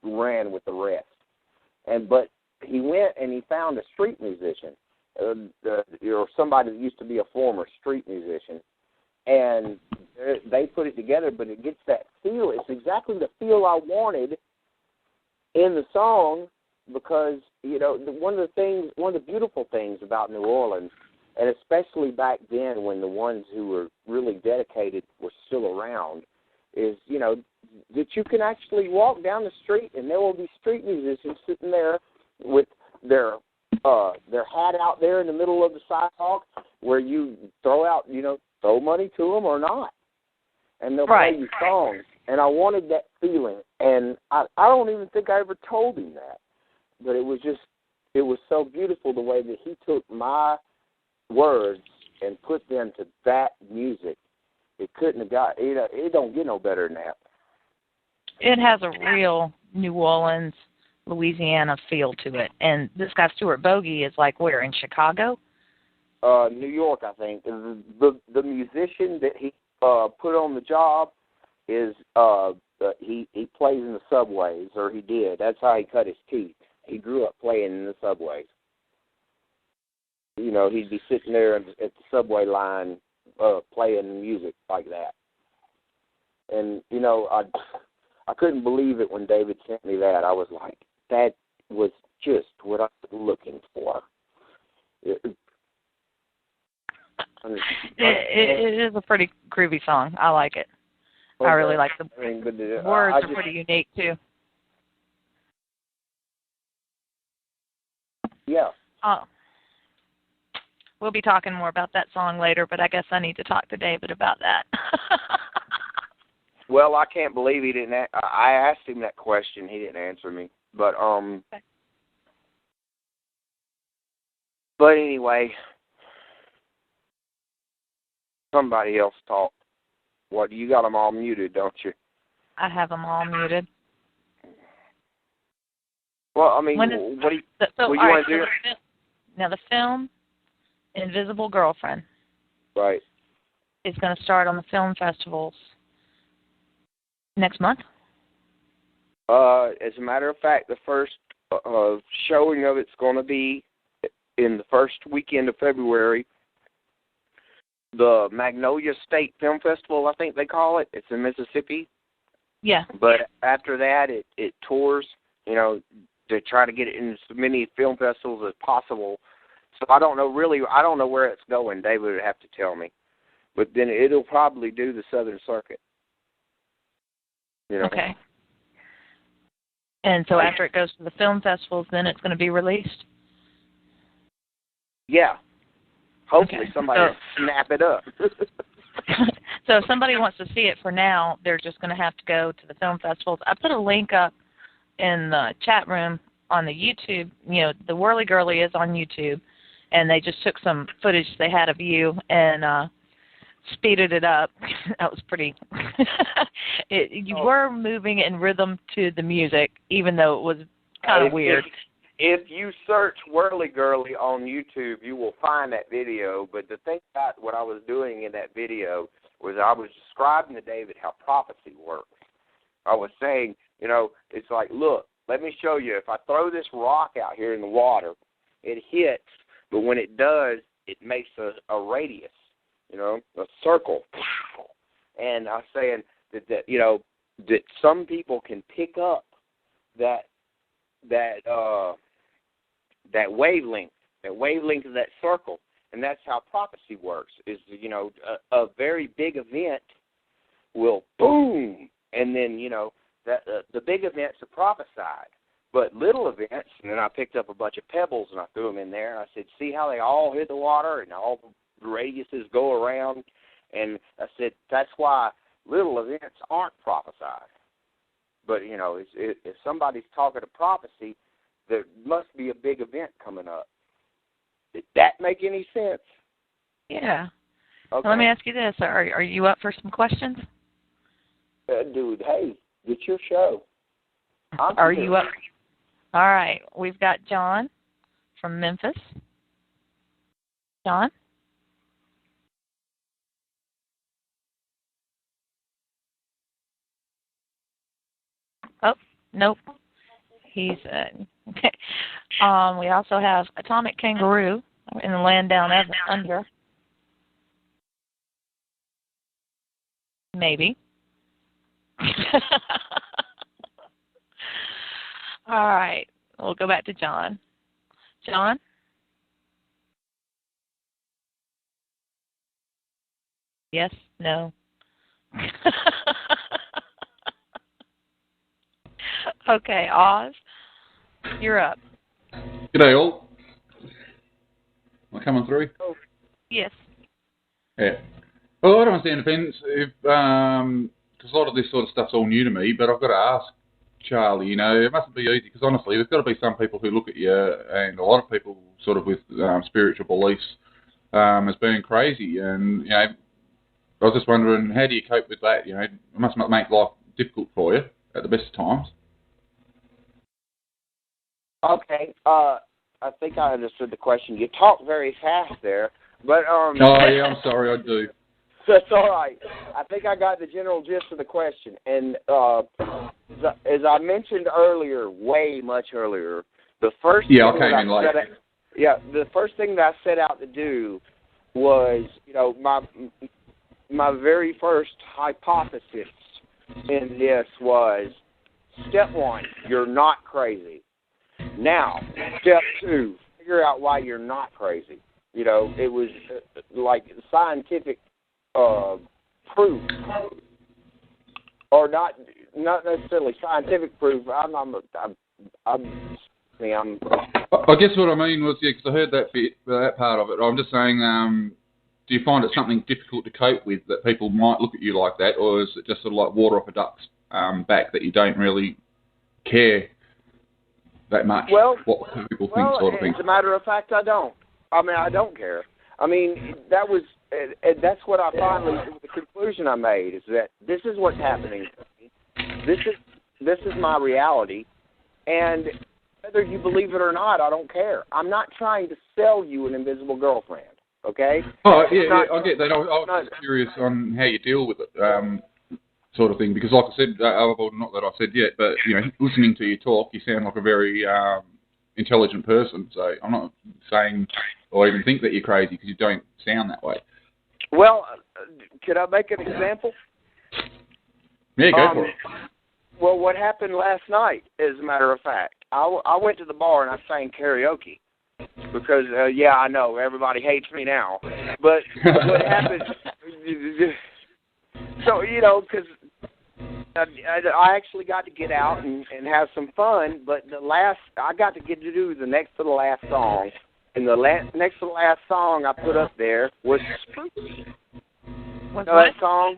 ran with the rest. But he went and he found a street musician, or somebody that used to be a former street musician, and they put it together. But it gets that feel. It's exactly the feel I wanted in the song, because one of the beautiful things about New Orleans, and especially back then when the ones who were really dedicated were still around, is that you can actually walk down the street and there will be street musicians sitting there with their hat out there in the middle of the sidewalk, where you throw money to them or not, and they'll play you songs. And I wanted that feeling, and I don't even think I ever told him that, but it was so beautiful the way that he took my words and put them to that music. It couldn't have got it don't get no better than that. It has a real New Orleans, Louisiana feel to it. And this guy Stuart Bogey is like where, in Chicago? New York, I think. The musician that he put on the job is he plays in the subways, or he did. That's how he cut his teeth. He grew up playing in the subways. He'd be sitting there at the subway line playing music like that. And, I couldn't believe it when David sent me that. I was like, that was just what I was looking for. It is a pretty groovy song. I like it. Okay. I really like the words are pretty unique, too. Yeah. We'll be talking more about that song later, but I guess I need to talk to David about that. Well, I can't believe he didn't. I asked him that question. He didn't answer me. But okay. But anyway, somebody else talk. What, you got them all muted, don't you? I have them all muted. Well, I mean, what do you want to do? Now, the film Invisible Girlfriend, right, is going to start on the film festivals next month. As a matter of fact, the first showing of it's going to be in the first weekend of February. The Magnolia State Film Festival, I think they call it. It's in Mississippi. Yeah. But after that, it tours, to try to get it in as many film festivals as possible. So I don't know where it's going. David would have to tell me. But then it'll probably do the Southern Circuit. Okay. And so after it goes to the film festivals, then it's going to be released? Yeah. Hopefully somebody will snap it up. So if somebody wants to see it for now, they're just going to have to go to the film festivals. I put a link up in the chat room on the YouTube. The Whirly Girly is on YouTube, and they just took some footage they had of you and speeded it up. That was pretty. You were moving in rhythm to the music, even though it was kind of weird. If you search Whirly Girly on YouTube, you will find that video. But the thing about what I was doing in that video was I was describing to David how prophecy works. I was saying, it's like, look, let me show you. If I throw this rock out here in the water, it hits, but when it does, it makes a radius, a circle. And I was saying that some people can pick up that wavelength of that circle, and that's how prophecy works. Is a very big event will boom, and then that the big events are prophesied, but little events. And then I picked up a bunch of pebbles and I threw them in there, and I said, see how they all hit the water and all the radiuses go around, and I said that's why little events aren't prophesied. But if somebody's talking to prophecy, there must be a big event coming up. Did that make any sense? Yeah. Okay. Well, let me ask you this. Are you up for some questions? Dude, hey, it's your show. Are you up? All right. We've got John from Memphis. John? Oh, nope. He's okay. We also have Atomic Kangaroo in the Land Down Under. Maybe. All right. We'll go back to John. John? Yes? No? Okay, Oz, you're up. G'day all. Am I coming through? Oh, yes. Yeah. Well, I don't want to stand offence if, because a lot of this sort of stuff's all new to me, but I've got to ask Charlie, you know, it mustn't be easy, because honestly, there's got to be some people who look at you, and a lot of people sort of with spiritual beliefs as being crazy, and, you know, I was just wondering, how do you cope with that? You know, it must make life difficult for you at the best of times. Okay, I think I understood the question. You talk very fast there, but Oh yeah, I'm sorry, I do. That's all right. I think I got the general gist of the question. And as I mentioned earlier, way much earlier, the first I came in late. The first thing that I set out to do was, you know, my very first hypothesis in this was, step one, you're not crazy. Now, step two, figure out why you're not crazy. You know, it was like scientific proof, or not necessarily scientific proof. I guess what I mean was, yeah, because I heard that part of it. I'm just saying, do you find it something difficult to cope with, that people might look at you like that, or is it just sort of like water off a duck's back, that you don't really care that much what people think, sort of thing? As a matter of fact, I don't. I mean, I don't care. I mean, that's what I finally, the conclusion I made is that this is what's happening. This is my reality, and whether you believe it or not, I don't care. I'm not trying to sell you an invisible girlfriend, okay? Oh, yeah, I get that. I was just curious on how you deal with it, sort of thing, because like I said, well, not that I said yet, but, you know, listening to you talk, you sound like a very intelligent person, so I'm not saying or even think that you're crazy, because you don't sound that way. Well, could I make an example? Yeah, go for it. Well, what happened last night, as a matter of fact, I went to the bar and I sang karaoke because, I know, everybody hates me now. But what happened, so, you know, because I actually got to get out and have some fun, but I got to get to do the next to the last song. And the next to the last song I put up there was Spooky. What's that song?